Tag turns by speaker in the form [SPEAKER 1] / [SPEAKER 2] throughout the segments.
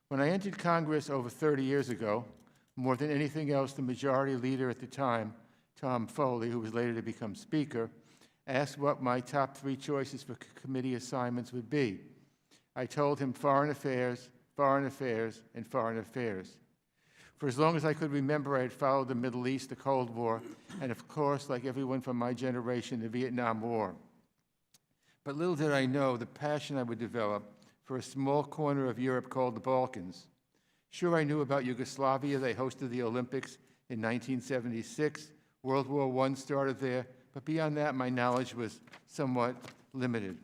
[SPEAKER 1] When I entered Congress over 30 years ago, more than anything else, the majority leader at the time, Tom Foley, who was later to become Speaker, asked what my top 3 choices for committee assignments would be. I told him foreign affairs, foreign affairs, and foreign affairs. For as long as I could remember, I had followed the Middle East, the Cold War, and of course, like everyone from my generation, the Vietnam War. But little did I know the passion I would develop for a small corner of Europe called the Balkans. Sure, I knew about Yugoslavia. They hosted the Olympics in 1976. World War I started there, but beyond that, my knowledge was somewhat limited.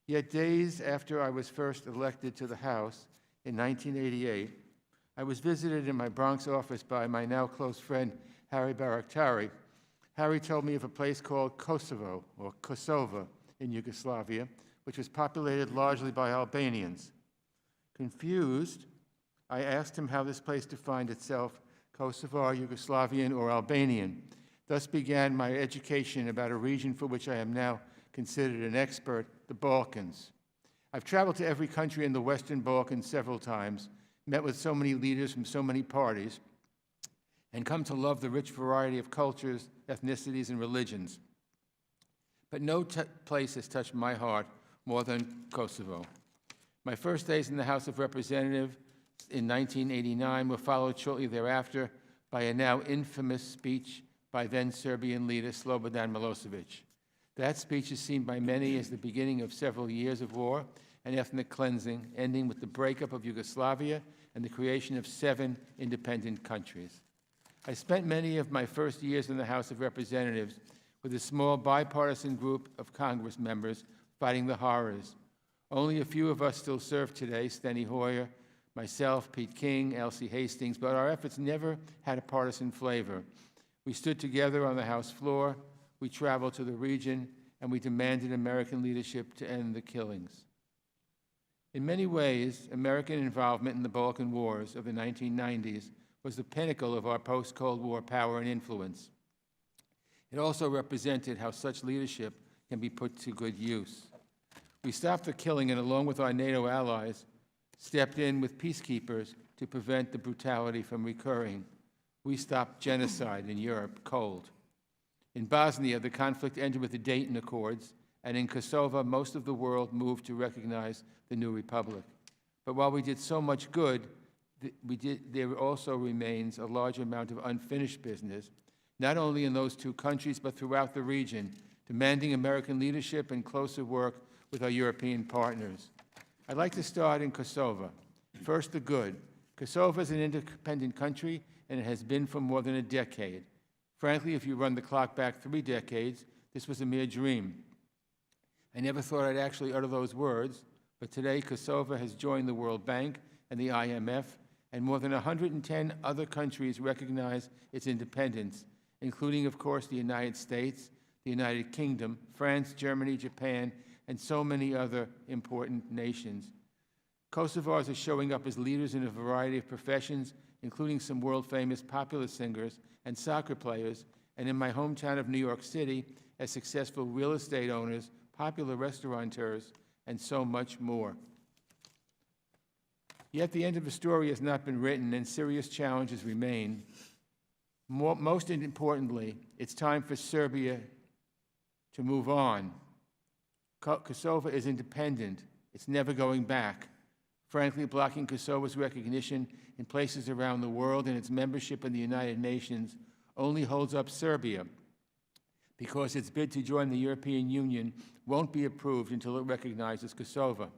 [SPEAKER 1] Yet days after I was first elected to the House in 1988, I was visited in my Bronx office by my now close friend, Harry Barakhtari. Harry told me of a place called Kosovo, or Kosova, in Yugoslavia, which was populated largely by Albanians. Confused, I asked him how this place defined itself, Kosovar, Yugoslavian, or Albanian. Thus began my education about a region for which I am now considered an expert, the Balkans. I've traveled to every country in the Western Balkans several times, met with so many leaders from so many parties, and come to love the rich variety of cultures, ethnicities, and religions. But no place has touched my heart more than Kosovo. My first days in the House of Representatives in 1989 were followed shortly thereafter by a now infamous speech by then Serbian leader Slobodan Milosevic. That speech is seen by many as the beginning of several years of war and ethnic cleansing, ending with the breakup of Yugoslavia and the creation of 7 independent countries. I spent many of my first years in the House of Representatives with a small bipartisan group of Congress members fighting the horrors. Only a few of us still serve today, Steny Hoyer, myself, Pete King, Elsie Hastings, but our efforts never had a partisan flavor. We stood together on the House floor, we traveled to the region, and we demanded American leadership to end the killings. In many ways, American involvement in the Balkan Wars of the 1990s was the pinnacle of our post-Cold War power and influence. It also represented how such leadership can be put to good use. We stopped the killing and, along with our NATO allies, stepped in with peacekeepers to prevent the brutality from recurring. We stopped genocide in Europe cold. In Bosnia, the conflict ended with the Dayton Accords, and in Kosovo, most of the world moved to recognize the new republic. But while we did so much good, there also remains a large amount of unfinished business, not only in those 2 countries, but throughout the region, demanding American leadership and closer work with our European partners. I'd like to start in Kosovo. First, the good. Kosovo is an independent country, and it has been for more than a decade. Frankly, if you run the clock back 3 decades, this was a mere dream. I never thought I'd actually utter those words, but today Kosovo has joined the World Bank and the IMF, and more than 110 other countries recognize its independence, including, of course, the United States, the United Kingdom, France, Germany, Japan, and so many other important nations. Kosovars are showing up as leaders in a variety of professions, including some world-famous popular singers and soccer players, and in my hometown of New York City, as successful real estate owners, popular restaurateurs, and so much more. Yet the end of the story has not been written, and serious challenges remain. Most importantly, it's time for Serbia to move on. Kosovo is independent. It's never going back. Frankly, blocking Kosovo's recognition in places around the world and its membership in the United Nations only holds up Serbia, because its bid to join the European Union won't be approved until it recognizes Kosovo.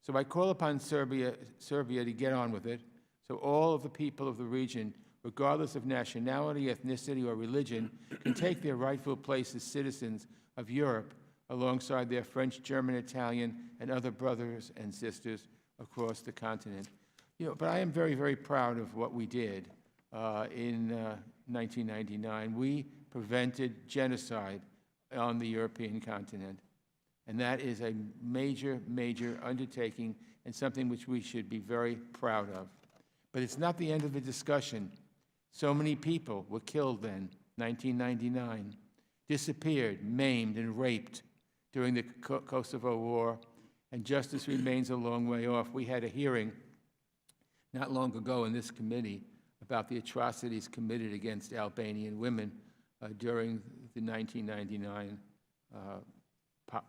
[SPEAKER 1] So I call upon Serbia to get on with it, so all of the people of the region, regardless of nationality, ethnicity, or religion, can take their rightful place as citizens of Europe alongside their French, German, Italian, and other brothers and sisters across the continent. But I am very, very proud of what we did in 1999. We prevented genocide on the European continent. And that is a major, major undertaking and something which we should be very proud of. But it's not the end of the discussion. So many people were killed then, 1999, disappeared, maimed, and raped during the Kosovo War, and justice remains a long way off. We had a hearing not long ago in this committee about the atrocities committed against Albanian women during the 1999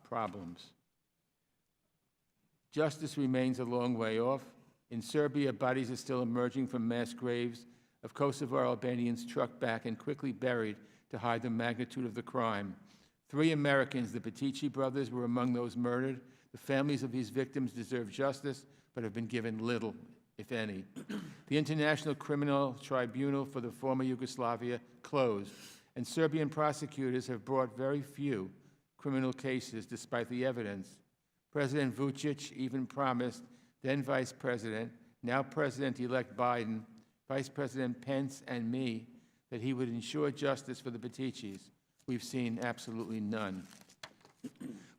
[SPEAKER 1] problems. Justice remains a long way off. In Serbia, bodies are still emerging from mass graves of Kosovo Albanians trucked back and quickly buried to hide the magnitude of the crime. 3 Americans, the Petici brothers, were among those murdered. The families of these victims deserve justice, but have been given little, if any. The International Criminal Tribunal for the former Yugoslavia closed, and Serbian prosecutors have brought very few criminal cases despite the evidence. President Vučić even promised then Vice President, now President-elect Biden, Vice President Pence, and me that he would ensure justice for the Peticis. We've seen absolutely none.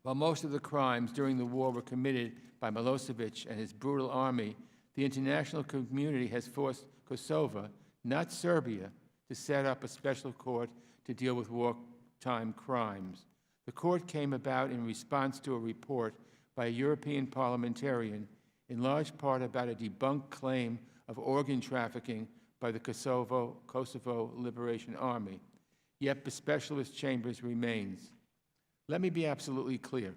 [SPEAKER 1] While most of the crimes during the war were committed by Milosevic and his brutal army, the international community has forced Kosovo, not Serbia, to set up a special court to deal with wartime crimes. The court came about in response to a report by a European parliamentarian, in large part about a debunked claim of organ trafficking by the Kosovo Liberation Army. Yet the specialist chambers remains. Let me be absolutely clear.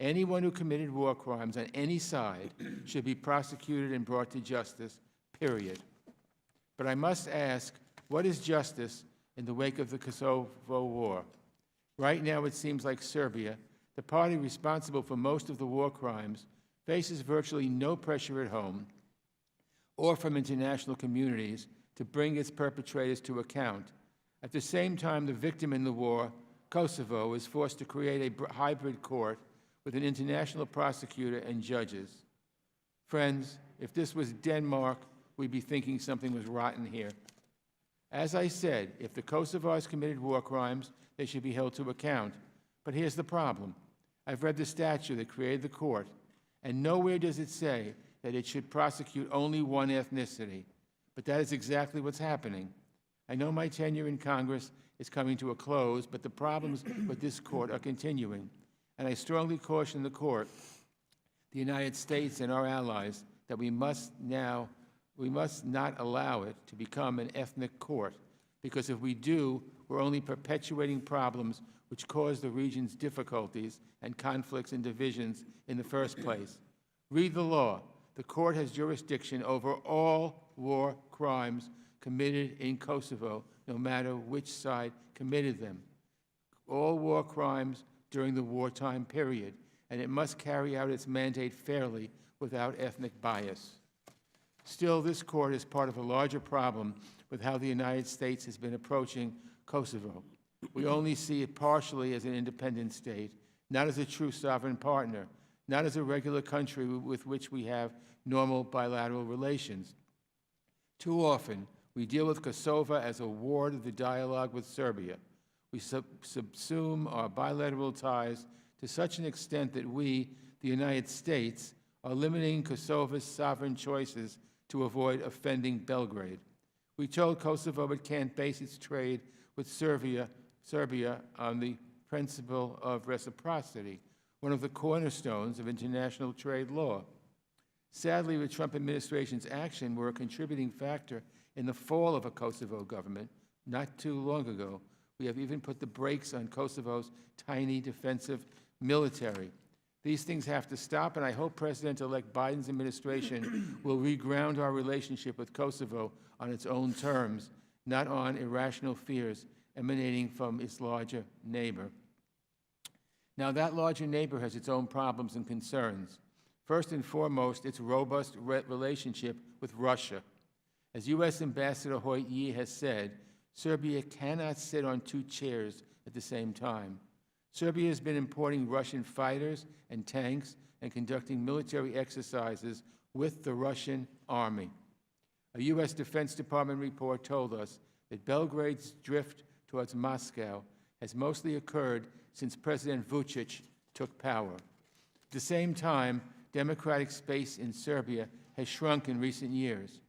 [SPEAKER 1] Anyone who committed war crimes on any side should be prosecuted and brought to justice, period. But I must ask, what is justice in the wake of the Kosovo War? Right now, it seems like Serbia, the party responsible for most of the war crimes, faces virtually no pressure at home or from international communities to bring its perpetrators to account. At the same time, the victim in the war, Kosovo, is forced to create a hybrid court with an international prosecutor and judges. Friends, if this was Denmark, we'd be thinking something was rotten here. As I said, if the Kosovars committed war crimes, they should be held to account. But here's the problem. I've read the statute that created the court, and nowhere does it say that it should prosecute only one ethnicity. But that is exactly what's happening. I know my tenure in Congress is coming to a close, but the problems with this court are continuing. And I strongly caution the court, the United States and our allies, that we must not allow it to become an ethnic court, because if we do, we're only perpetuating problems which cause the region's difficulties and conflicts and divisions in the first place. Read the law. The court has jurisdiction over all war crimes committed in Kosovo, no matter which side committed them. All war crimes during the wartime period, and it must carry out its mandate fairly without ethnic bias. Still, this court is part of a larger problem with how the United States has been approaching Kosovo. We only see it partially as an independent state, not as a true sovereign partner, not as a regular country with which we have normal bilateral relations. Too often, we deal with Kosovo as a ward of the dialogue with Serbia. We subsume our bilateral ties to such an extent that we, the United States, are limiting Kosovo's sovereign choices to avoid offending Belgrade. We told Kosovo it can't base its trade with Serbia on the principle of reciprocity, one of the cornerstones of international trade law. Sadly, the Trump administration's action were a contributing factor in the fall of a Kosovo government not too long ago. We have even put the brakes on Kosovo's tiny defensive military. These things have to stop, and I hope President-elect Biden's administration will reground our relationship with Kosovo on its own terms, not on irrational fears emanating from its larger neighbor. Now, that larger neighbor has its own problems and concerns. First and foremost, its robust relationship with Russia. As U.S. Ambassador Hoyt Yee has said, Serbia cannot sit on 2 chairs at the same time. Serbia has been importing Russian fighters and tanks and conducting military exercises with the Russian army. A U.S. Defense Department report told us that Belgrade's drift towards Moscow has mostly occurred since President Vučić took power. At the same time, democratic space in Serbia has shrunk in recent years.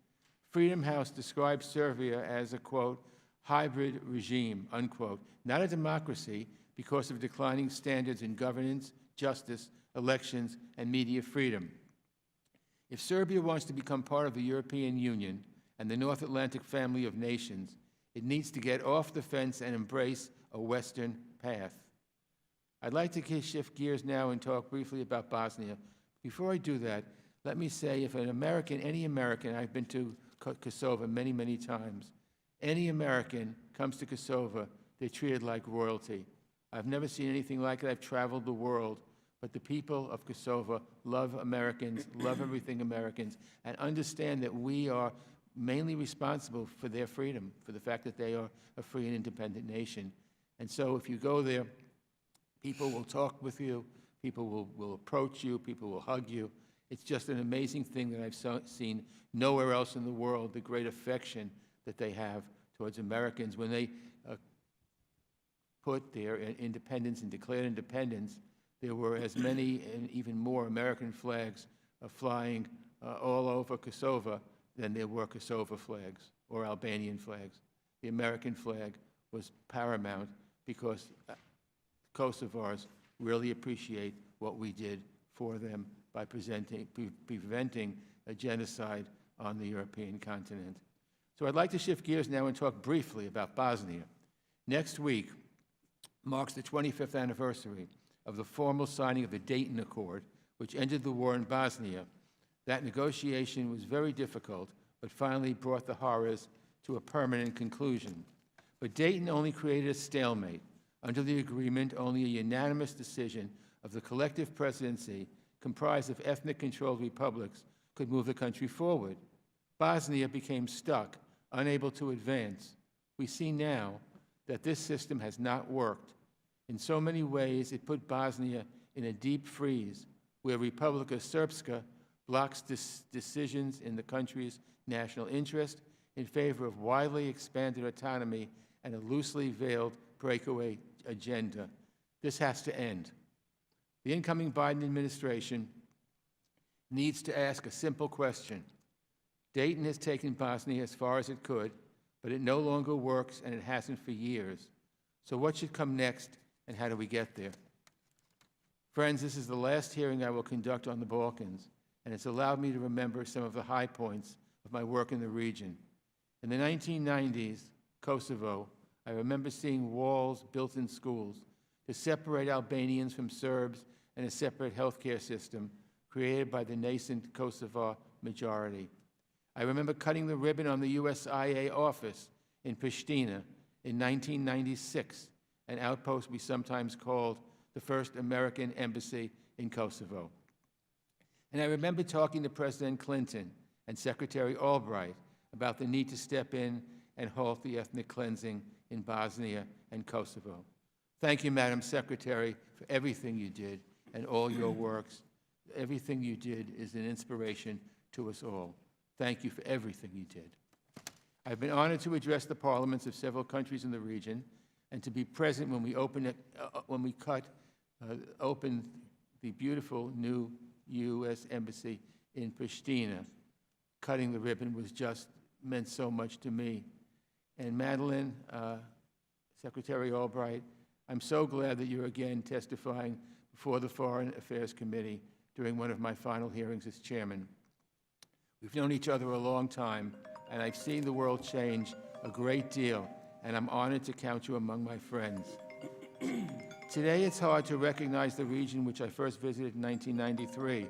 [SPEAKER 1] Freedom House describes Serbia as a, quote, hybrid regime, unquote, not a democracy because of declining standards in governance, justice, elections, and media freedom. If Serbia wants to become part of the European Union and the North Atlantic family of nations, it needs to get off the fence and embrace a Western path. I'd like to shift gears now and talk briefly about Bosnia. Before I do that, let me say if an American, any American, I've been to Kosovo many, many times, any American comes to Kosovo, they're treated like royalty. I've never seen anything like it. I've traveled the world, but the people of Kosovo love Americans, love everything Americans, and understand that we are mainly responsible for their freedom, for the fact that they are a free and independent nation. And so if you go there, people will talk with you, people will approach you, people will hug you. It's just an amazing thing that I've seen nowhere else in the world, the great affection that they have towards Americans. When they put their independence and declared independence, there were as many and even more American flags flying all over Kosovo than there were Kosovo flags or Albanian flags. The American flag was paramount because Kosovars really appreciate what we did for them by preventing a genocide on the European continent. So I'd like to shift gears now and talk briefly about Bosnia. Next week marks the 25th anniversary of the formal signing of the Dayton Accord, which ended the war in Bosnia. That negotiation was very difficult, but finally brought the horrors to a permanent conclusion. But Dayton only created a stalemate. Under the agreement, only a unanimous decision of the collective presidency, comprised of ethnic-controlled republics, could move the country forward. Bosnia became stuck, unable to advance. We see now that this system has not worked. In so many ways, it put Bosnia in a deep freeze, where Republika Srpska blocks decisions in the country's national interest in favor of widely expanded autonomy and a loosely veiled breakaway agenda. This has to end. The incoming Biden administration needs to ask a simple question. Dayton has taken Bosnia as far as it could, but it no longer works, and it hasn't for years. So what should come next, and how do we get there? Friends, this is the last hearing I will conduct on the Balkans, and it's allowed me to remember some of the high points of my work in the region. In the 1990s, Kosovo, I remember seeing walls built in schools to separate Albanians from Serbs and a separate healthcare system created by the nascent Kosovar majority. I remember cutting the ribbon on the USIA office in Pristina in 1996, an outpost we sometimes called the first American embassy in Kosovo. And I remember talking to President Clinton and Secretary Albright about the need to step in and halt the ethnic cleansing in Bosnia and Kosovo. Thank you, Madam Secretary, for everything you did and all your works. Everything you did is an inspiration to us all. Thank you for everything you did. I've been honored to address the parliaments of several countries in the region and to be present when we open the beautiful new U.S. Embassy in Pristina. Cutting the ribbon meant so much to me. And Madeleine, Secretary Albright, I'm so glad that you're again testifying before the Foreign Affairs Committee during one of my final hearings as chairman. We've known each other a long time, and I've seen the world change a great deal, and I'm honored to count you among my friends. Today, it's hard to recognize the region which I first visited in 1993.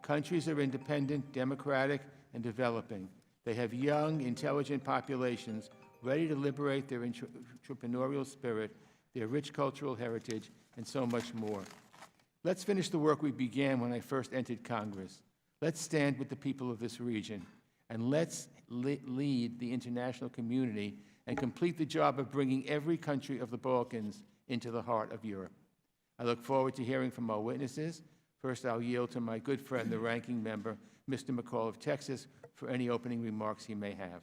[SPEAKER 1] Countries are independent, democratic, and developing. They have young, intelligent populations ready to liberate their entrepreneurial spirit, their rich cultural heritage, and so much more. Let's finish the work we began when I first entered Congress. Let's stand with the people of this region, and let's lead the international community and complete the job of bringing every country of the Balkans into the heart of Europe. I look forward to hearing from our witnesses. First, I'll yield to my good friend, the ranking member, Mr. McCall of Texas, for any opening remarks he may have.